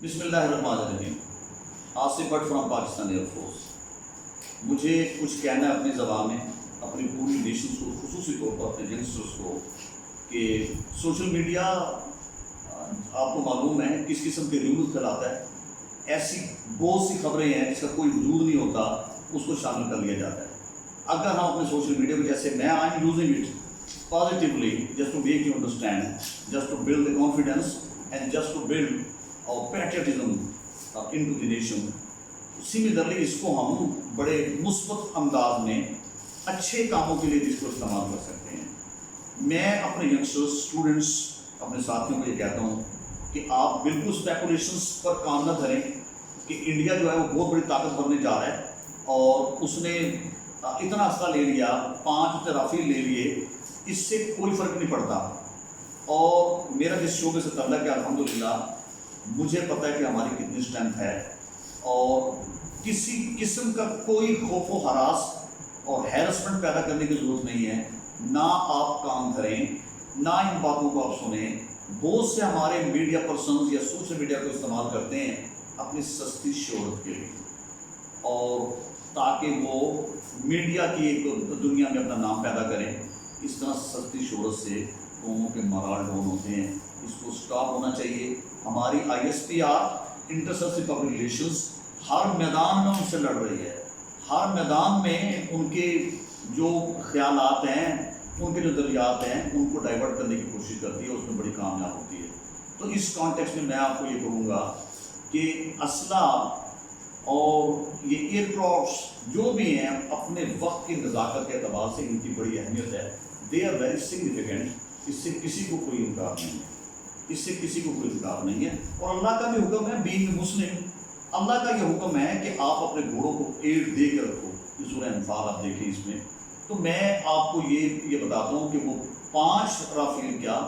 بسم اللہ الرحمن الرحیم۔ Asif but from Pakistan air force. مجھے کچھ کہنا ہے اپنی زبان میں اپنی پوری نیشنز کو، خصوصی طور پر اپنے ینگسٹرز کو، کہ سوشل میڈیا آپ کو معلوم ہے کس قسم کے ریویوز پھیلاتا ہے۔ ایسی بہت سی خبریں ہیں جس کا کوئی وجود نہیں ہوتا، اس کو شامل کر لیا جاتا ہے۔ اگر ہم اپنے سوشل میڈیا کو، جیسے میں I am using it positively just to make you understand, just to build the confidence and just to build our patriotism in to the nation, similarly اس کو ہم بڑے مثبت انداز میں اچھے کاموں کے لیے اس کو استعمال کر سکتے ہیں۔ میں اپنے ینگسٹرس، اسٹوڈنٹس، اپنے ساتھیوں کو یہ کہتا ہوں کہ آپ بالکل اسپیکولیشنس پر کام نہ دھریں کہ انڈیا جو ہے وہ بہت بڑی طاقت بننے جا رہا ہے اور اس نے اتنا اسلحہ لے لیا، 5 رافیل لے لیے، اس سے کوئی فرق نہیں پڑتا۔ اور میرا جس شعبے سے تعلق ہے الحمدللہ مجھے پتہ ہے کہ ہماری کتنی اسٹرینتھ ہے، اور کسی قسم کا کوئی خوف و ہراس اور ہیرسمنٹ پیدا کرنے کی ضرورت نہیں ہے۔ نہ آپ کام کریں، نہ ان باتوں کو آپ سنیں۔ بہت سے ہمارے میڈیا پرسنز یا سوشل میڈیا کو استعمال کرتے ہیں اپنی سستی شہرت کے لیے، اور تاکہ وہ میڈیا کی ایک دنیا میں اپنا نام پیدا کریں۔ اس طرح سستی شہرت سے قوموں کے مرال ڈاؤن ہوتے ہیں، اس کو سٹاپ ہونا چاہیے۔ ہماری ISPR انٹر پبلک ریلیشنز ہر میدان میں ان سے لڑ رہی ہے، ہر میدان میں ان کے جو خیالات ہیں، ان کے جو نظریات ہیں، ان کو ڈائیورٹ کرنے کی کوشش کرتی ہے، اس میں بڑی کامیاب ہوتی ہے۔ تو اس کانٹیکس میں آپ کو یہ کہوں گا کہ اسلحہ اور یہ ایئر کرافٹس جو بھی ہیں اپنے وقت کی نزاکت کے اعتبار سے ان کی بڑی اہمیت ہے۔ دے آر ویری سگنیفیکنٹ، اس سے کسی کو کوئی انکار نہیں ہے، اس سے کسی کو کوئی انکار نہیں ہے۔ اور اللہ کا بھی حکم ہے، بینگ مسلم، اللہ کا یہ حکم ہے کہ آپ اپنے گھوڑوں کو ایڈ دے کے رکھو۔ یہ سورہ انفال آپ دیکھیں اس میں۔ تو میں آپ کو یہ بتاتا ہوں کہ وہ 5 رافیل کیا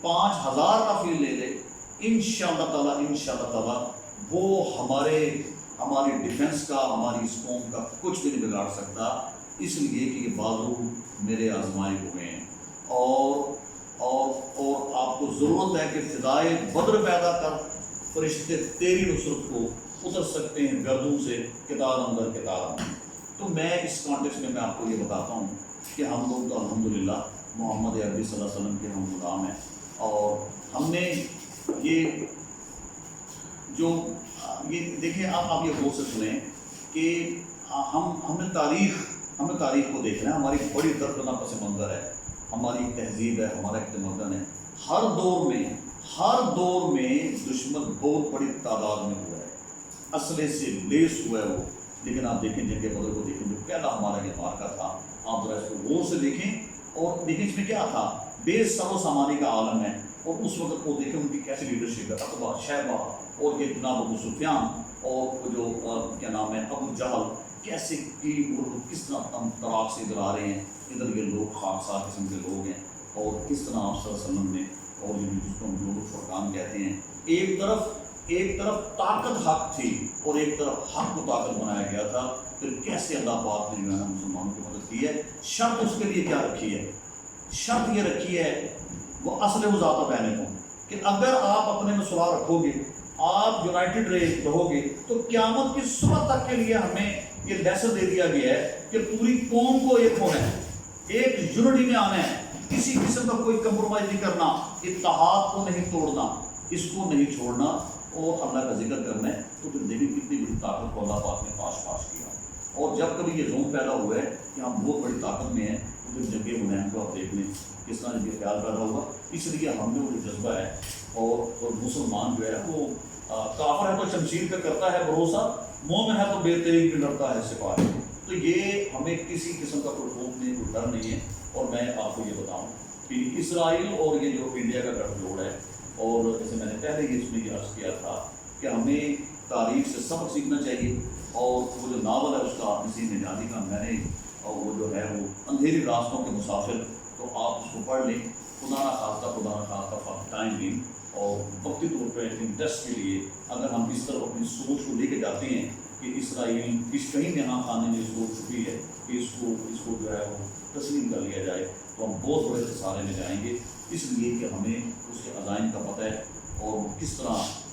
5000 رافیل لے لے، انشاءاللہ تعالیٰ وہ ہماری ڈیفنس کا، ہماری اس قوم کا کچھ بھی نہیں بگاڑ سکتا، اس لیے کہ یہ بازو میرے آزمائے ہوئے ہیں۔ اور آپ کو ضرورت ہے کہ فضائے بدر پیدا کر، فرشتے تیری نصرت کو اتر سکتے ہیں گردوں سے کتاب اندر کتاب اندر۔ تو میں اس کانٹیکس میں آپ کو یہ بتاتا ہوں کہ ہم لوگ تو الحمدللہ محمد عربی صلی اللہ علیہ وسلم کے ہم غلام ہیں، اور ہم نے یہ دیکھیں، آپ یہ غور سے سنیں کہ ہمیں تاریخ کو دیکھنا ہے۔ ہماری بڑی دردناک پس منظر ہے، ہماری تہذیب ہے، ہمارا ایک تمدن ہے۔ ہر دور میں دشمن بہت بڑی تعداد میں ہوا ہے، اسلحے سے لیس ہوا ہے وہ۔ لیکن آپ دیکھیں جنگ بدر کو دیکھیں، جو پہلا ہمارا یہ معرکہ تھا، آپ ذرا اس کو غور سے دیکھیں اور دیکھیں اس میں کیا تھا۔ بے سر و سامانی کا عالم ہے، اور اس وقت کو دیکھیں ان کی کیسی لیڈرشپ ہے، عتبہ، شیبہ اور یہ جناب ابو سفیان، اور وہ جو کیا نام ہے ابو جہل، کیسے کی کس طرح تراک سے ادھر آ رہے ہیں۔ ادھر یہ لوگ خاکسار قسم کے لوگ ہیں، اور کس طرح آپ صلی اللہ علیہ وسلم نے، اور یہ جس کو ہم لوگ فرقان کہتے ہیں، ایک طرف طاقت حق تھی اور ایک طرف حق کو طاقت بنایا گیا تھا۔ پھر کیسے اللہ پاک نے جو ہے نا مسلمانوں کی مدد کی ہے۔ شرط اس کے لیے کیا رکھی ہے؟ شرط یہ رکھی ہے وہ اصل ذات بینکم، کہ اگر آپ اپنے میں صلح رکھو گے، آپ یونائٹڈ رہو گے، تو قیامت کی صبح تک کے لیے ہمیں یہ لیسن دے دیا گیا ہے کہ پوری قوم کو ایک ہونا ہے، ایک یونٹی میں آنا ہے، کسی قسم کا کوئی کمپرومائز نہیں کرنا، اتحاد کو نہیں توڑنا، اس کو نہیں چھوڑنا، اور اللہ کا ذکر کرنا ہے۔ تو پھر دیکھیں کتنی بڑی طاقت کو اللہ پاک نے پاش کیا۔ اور جب کبھی یہ زوم پیدا ہوا ہے کہ ہم بہت بڑی طاقت میں ہیں، تو پھر جنگ حنین کو آپ دیکھ لیں کس طرح یہ خیال پیدا ہوا۔ اس لیے ہم نے وہ جو جذبہ ہے، اور مسلمان جو ہے وہ کافر ہے تو شمشیر پہ کرتا ہے بھروسہ، مومن ہے تو بے تیغ پہ لڑتا ہے سپاہی۔ تو یہ ہمیں کسی قسم کا کوئی خوف نہیں، کوئی ڈر نہیں ہے۔ اور میں آپ کو یہ بتاؤں کہ اسرائیل اور یہ جو انڈیا کا گٹھ جوڑ ہے، اور جیسے میں نے پہلے ہی اس میں یہ عرض کیا تھا کہ ہمیں تاریخ سے سبق سیکھنا چاہیے، اور وہ جو ناول ہے اس کا نسیم نجاتی کا میں نے، اور وہ جو ہے وہ اندھیری راستوں کے مسافر، تو آپ اس کو پڑھ لیں۔ خدا نہ خواستہ ٹائم بھی اور وقتی طور پہ انٹرسٹ کے لیے اگر ہم اس طرح اپنی سوچ کو لے کے جاتے ہیں کہ اسرائیل کس کہیں یہاں خانے میں سوچ چکی ہے کہ اس کو جو ہے وہ تسلیم کر لیا جائے، تو ہم بہت بڑے خسارے میں جائیں گے، اس لیے کہ ہمیں اس کے عزائم کا پتہ ہے، اور کس طرح